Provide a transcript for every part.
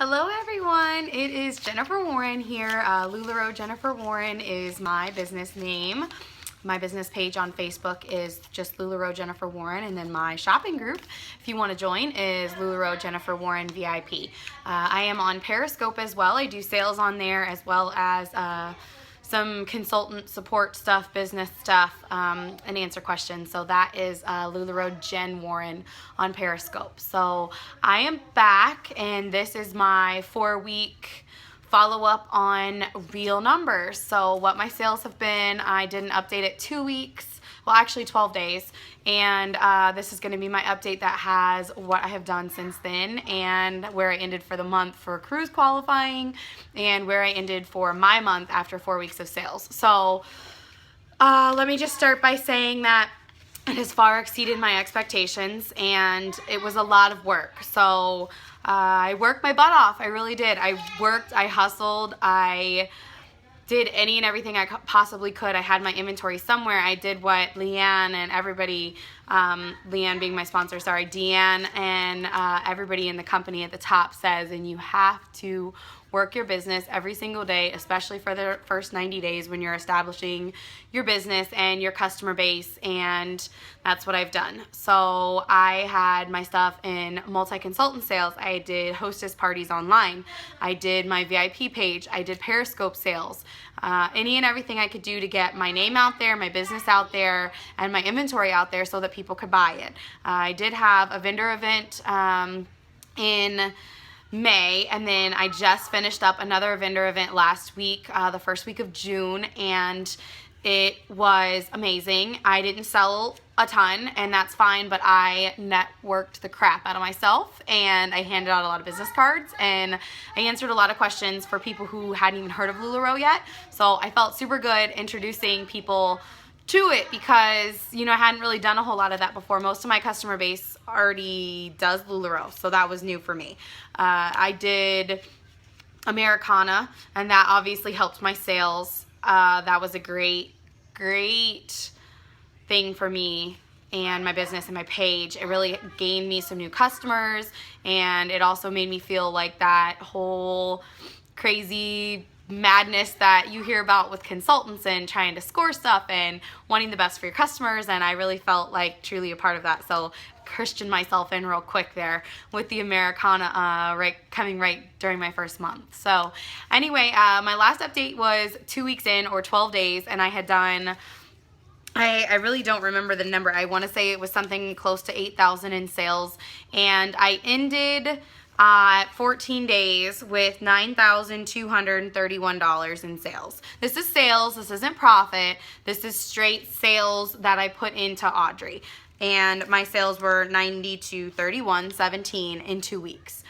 Hello everyone, it is Jennifer Warren here. LuLaRoe Jennifer Warren is my business name. My business page on Facebook is just LuLaRoe Jennifer Warren, and then my shopping group, if you want to join, is LuLaRoe Jennifer Warren VIP. I am on Periscope as well. I do sales on there as well as some consultant support stuff, business stuff, and answer questions. So that is LuLaRoe Jen Warren on Periscope. So I am back, and this is my 4-week follow-up on real numbers. So what my sales have been, I did an update at 2 weeks, well actually 12 days, and this is going to be my update that has what I have done since then and where I ended for the month for cruise qualifying and where I ended for my month after 4 weeks of sales. So let me just start by saying that it has far exceeded my expectations, and it was a lot of work. So I worked my butt off. I really did. I worked, I hustled, I did any and everything I possibly could. I had my inventory somewhere. I did what Leanne and everybody, Leanne being my sponsor, sorry, Deanne and everybody in the company at the top says, and you have to work your business every single day, especially for the first 90 days when you're establishing your business and your customer base, and that's what I've done. So I had my stuff in multi-consultant sales. I did hostess parties online. I did my VIP page. I did Periscope sales. Any and everything I could do to get my name out there, my business out there, and my inventory out there so that people could buy it. I did have a vendor event in May, and then I just finished up another vendor event last week, the first week of June, and it was amazing. I didn't sell a ton, and that's fine, but I networked the crap out of myself, and I handed out a lot of business cards, and I answered a lot of questions for people who hadn't even heard of LuLaRoe yet. So I felt super good introducing people to it because, you know, I hadn't really done a whole lot of that before. Most of my customer base already does LuLaRoe, so that was new for me. I did Americana, and that obviously helped my sales. That was a great thing for me and my business and my page. It really gained me some new customers, and it also made me feel like that whole crazy madness that you hear about with consultants and trying to score stuff and wanting the best for your customers, and I really felt like truly a part of that. So Christian myself in real quick there with the Americana coming right during my first month. So anyway, my last update was 2 weeks in, or 12 days, and I had done, I really don't remember the number. I want to say it was something close to 8,000 in sales, and I ended 14 days with $9,231 in sales. This is sales. This isn't profit. This is straight sales that I put into Audrey. And my sales were $90,231.17 in 2 weeks.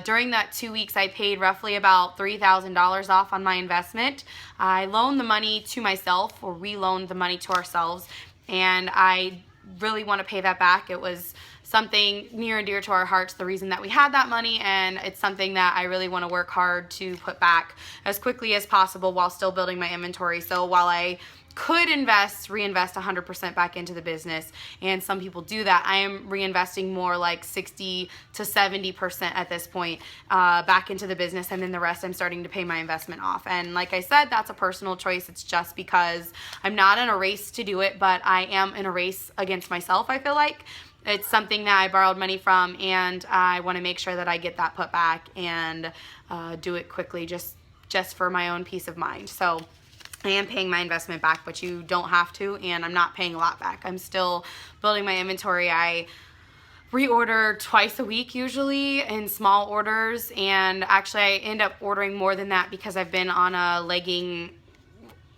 During that 2 weeks, I paid roughly about $3,000 off on my investment. I loaned the money to myself, or we loaned the money to ourselves, and I really want to pay that back. It was something near and dear to our hearts, the reason that we had that money, and it's something that I really want to work hard to put back as quickly as possible while still building my inventory. So while I could reinvest 100% back into the business, and some people do that, I am reinvesting more like 60 to 70% at this point back into the business, and then the rest I'm starting to pay my investment off. And like I said, that's a personal choice. It's just because I'm not in a race to do it, but I am in a race against myself, I feel like. It's something that I borrowed money from, and I want to make sure that I get that put back and do it quickly, just for my own peace of mind. So I am paying my investment back, but you don't have to, and I'm not paying a lot back. I'm still building my inventory. I reorder twice a week usually in small orders, and actually I end up ordering more than that because I've been on a legging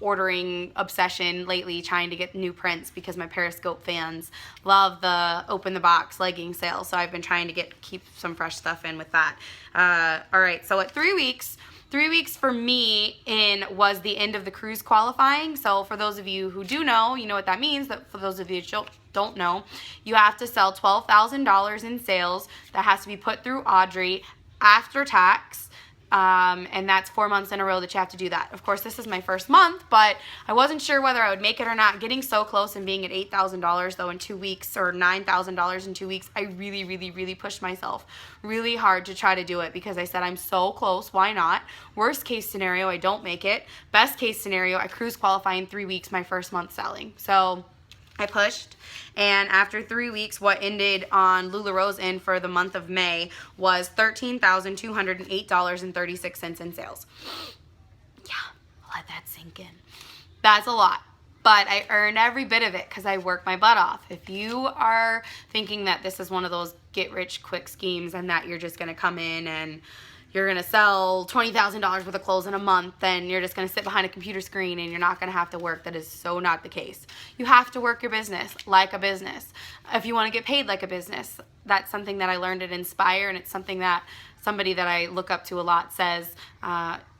ordering obsession lately, trying to get new prints because my Periscope fans love the open the box legging sale. So I've been trying to keep some fresh stuff in with that. All right, so at 3 weeks, 3 weeks for me was the end of the cruise qualifying. So for those of you who do know, you know what that means. That for those of you who don't know, you have to sell $12,000 in sales. That has to be put through Audrey after tax. And that's 4 months in a row that you have to do that. Of course, this is my first month, but I wasn't sure whether I would make it or not. Getting so close and being at $8,000 though in 2 weeks, or $9,000 in 2 weeks, I really, really, really pushed myself really hard to try to do it, because I said, I'm so close, why not? Worst case scenario, I don't make it. Best case scenario, I cruise qualify in 3 weeks, my first month selling. So I pushed, and after 3 weeks, what ended on LuLaRoe's end for the month of May was $13,208.36 in sales. Yeah, let that sink in. That's a lot, but I earned every bit of it because I worked my butt off. If you are thinking that this is one of those get-rich-quick schemes and that you're just going to come in and you're going to sell $20,000 worth of clothes in a month, then you're just going to sit behind a computer screen and you're not going to have to work. That is so not the case. You have to work your business like a business. If you want to get paid like a business, that's something that I learned at Inspire, and it's something that somebody that I look up to a lot says.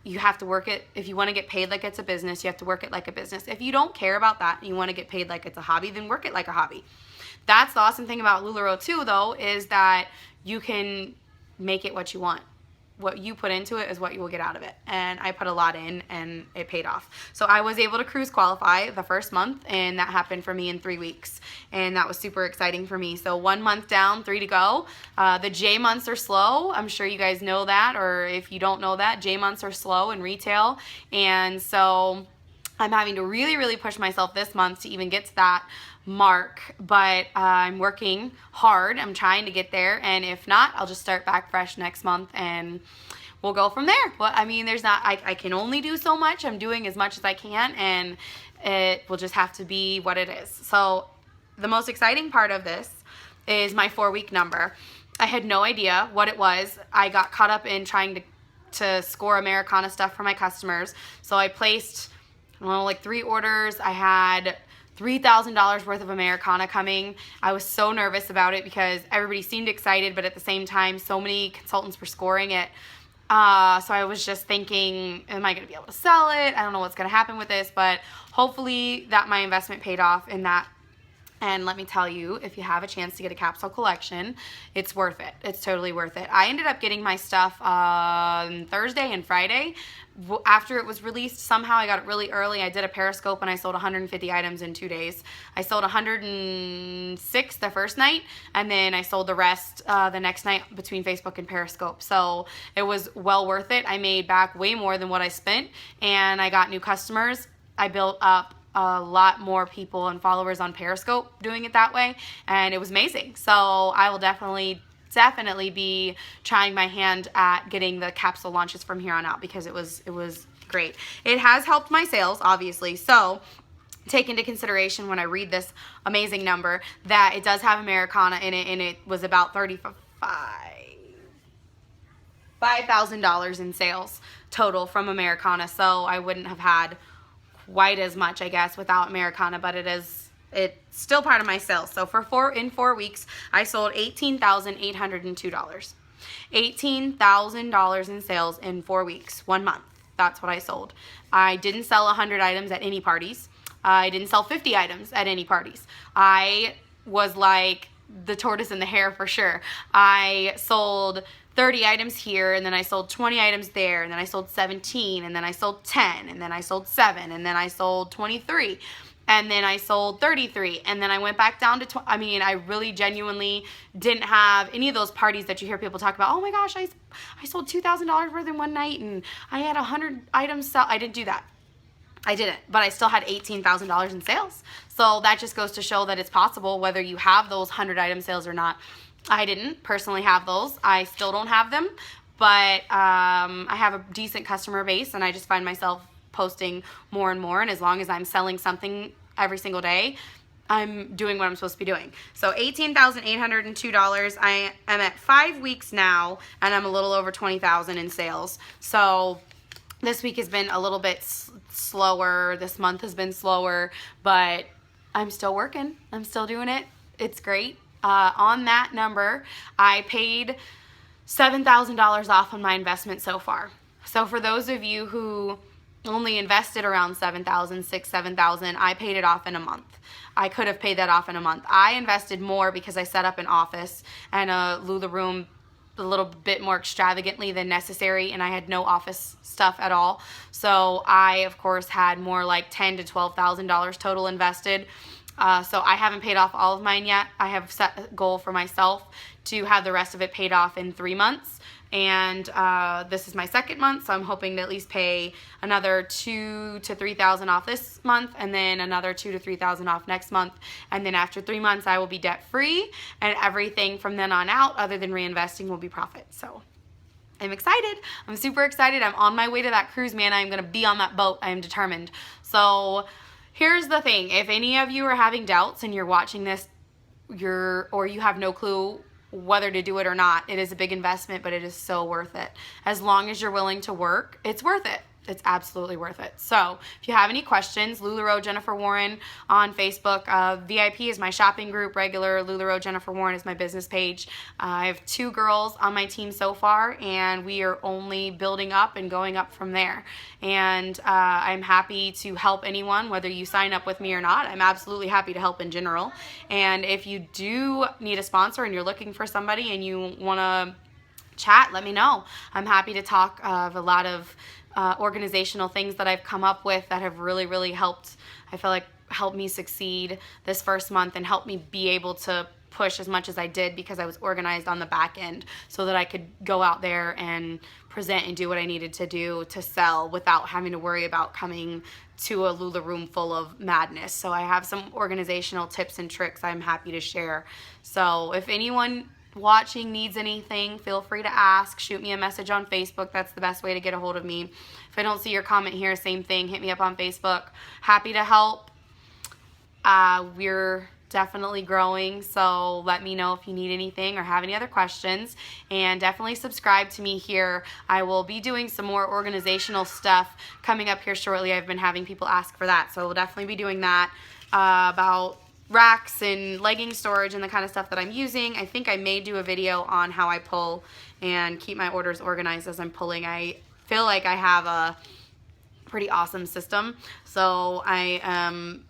You have to work it. If you want to get paid like it's a business, you have to work it like a business. If you don't care about that and you want to get paid like it's a hobby, then work it like a hobby. That's the awesome thing about LuLaRoe too, though, is that you can make it what you want. What you put into it is what you will get out of it. And I put a lot in, and it paid off. So I was able to cruise qualify the first month, and that happened for me in 3 weeks. And that was super exciting for me. So 1 month down, 3 to go. The J months are slow. I'm sure you guys know that, or if you don't know that, J months are slow in retail. And so I'm having to really, really push myself this month to even get to that mark, but I'm working hard. I'm trying to get there, and if not, I'll just start back fresh next month and we'll go from there. But I mean, there's not, I can only do so much. I'm doing as much as I can, and it will just have to be what it is. So the most exciting part of this is my 4-week number. I had no idea what it was. I got caught up in trying to score Americana stuff for my customers. So I placed, I don't know, like 3 orders. I had $3,000 worth of Americana coming. I was so nervous about it because everybody seemed excited, but at the same time, so many consultants were scoring it. So I was just thinking, am I going to be able to sell it? I don't know what's going to happen with this, but hopefully that my investment paid off in that. And let me tell you, if you have a chance to get a capsule collection, it's worth it. It's totally worth it. I ended up getting my stuff on Thursday and Friday. After it was released, somehow I got it really early. I did a Periscope and I sold 150 items in 2 days. I sold 106 the first night, and then I sold the rest the next night between Facebook and Periscope. So it was well worth it. I made back way more than what I spent, and I got new customers. I built up a lot more people and followers on Periscope doing it that way, and it was amazing. So I will definitely be trying my hand at getting the capsule launches from here on out, because it was great. It has helped my sales, obviously. So take into consideration when I read this amazing number that it does have Americana in it, and it was about $5,000 in sales total from Americana. So I wouldn't have had quite as much, I guess, without Americana, but it's still part of my sales. So in 4 weeks, I sold $18,802. $18,000 in sales in 4 weeks, 1 month. That's what I sold. I didn't sell 100 items at any parties. I didn't sell 50 items at any parties. I was like the tortoise and the hare for sure. I sold 30 items here, and then I sold 20 items there, and then I sold 17, and then I sold 10, and then I sold 7, and then I sold 23, and then I sold 33, and then I went back down to I mean, I really genuinely didn't have any of those parties that you hear people talk about. Oh my gosh, I sold $2,000 worth in one night, and I had 100 items sell. I didn't do that. I didn't, but I still had $18,000 in sales. So that just goes to show that it's possible whether you have those 100 item sales or not. I didn't personally have those. I still don't have them, but I have a decent customer base, and I just find myself posting more and more, and as long as I'm selling something every single day, I'm doing what I'm supposed to be doing. So $18,802. I am at 5 weeks now, and I'm a little over $20,000 in sales. So this week has been a little bit slower. This month has been slower, but I'm still working. I'm still doing it. It's great. On that number, I paid $7,000 off on my investment so far. So for those of you who only invested around $7,000, $7,000, I paid it off in a month. I could have paid that off in a month. I invested more because I set up an office and a LuLaRoe a little bit more extravagantly than necessary, and I had no office stuff at all. So I, of course, had more like $10,000 to $12,000 total invested. So I haven't paid off all of mine yet. I have set a goal for myself to have the rest of it paid off in 3 months. And this is my second month, so I'm hoping to at least pay another $2,000 to $3,000 off this month, and then another $2,000 to $3,000 off next month. And then after 3 months, I will be debt free, and everything from then on out, other than reinvesting, will be profit. So I'm excited. I'm super excited. I'm on my way to that cruise, man. I'm gonna be on that boat. I am determined. So here's the thing: if any of you are having doubts and you're watching this, or you have no clue whether to do it or not, it is a big investment, but it is so worth it. As long as you're willing to work, it's worth it. It's absolutely worth it. So if you have any questions, LuLaRoe Jennifer Warren on Facebook. VIP is my shopping group. Regular LuLaRoe Jennifer Warren is my business page. I have 2 girls on my team so far, and we are only building up and going up from there. And I'm happy to help anyone, whether you sign up with me or not. I'm absolutely happy to help in general. And if you do need a sponsor and you're looking for somebody and you want to chat, let me know. I'm happy to talk of a lot of organizational things that I've come up with that have really helped, I feel like, helped me succeed this first month and helped me be able to push as much as I did, because I was organized on the back end so that I could go out there and present and do what I needed to do to sell without having to worry about coming to a Lula room full of madness. So I have some organizational tips and tricks I'm happy to share. So if anyone watching needs anything, feel free to ask. Shoot me a message on Facebook. That's the best way to get a hold of me. If I don't see your comment here, same thing, hit me up on Facebook. Happy to help. We're definitely growing, so let me know if you need anything or have any other questions, and definitely subscribe to me here. I will be doing some more organizational stuff coming up here shortly. I've been having people ask for that, so we'll definitely be doing that, about racks and legging storage and the kind of stuff that I'm using. I think I may do a video on how I pull and keep my orders organized as I'm pulling. I feel like I have a pretty awesome system, so I am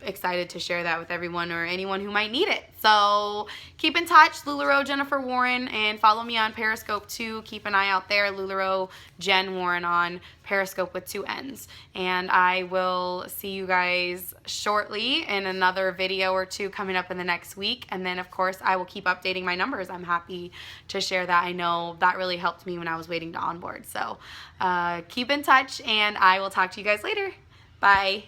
excited to share that with everyone or anyone who might need it. So keep in touch, LuLaRoe Jennifer Warren, and follow me on Periscope too. Keep an eye out there, LuLaRoe Jen Warren on Periscope with 2 N's. And I will see you guys shortly in another video or 2 coming up in the next week. And then of course I will keep updating my numbers. I'm happy to share that. I know that really helped me when I was waiting to onboard. So keep in touch, and I will talk to you guys later. Bye.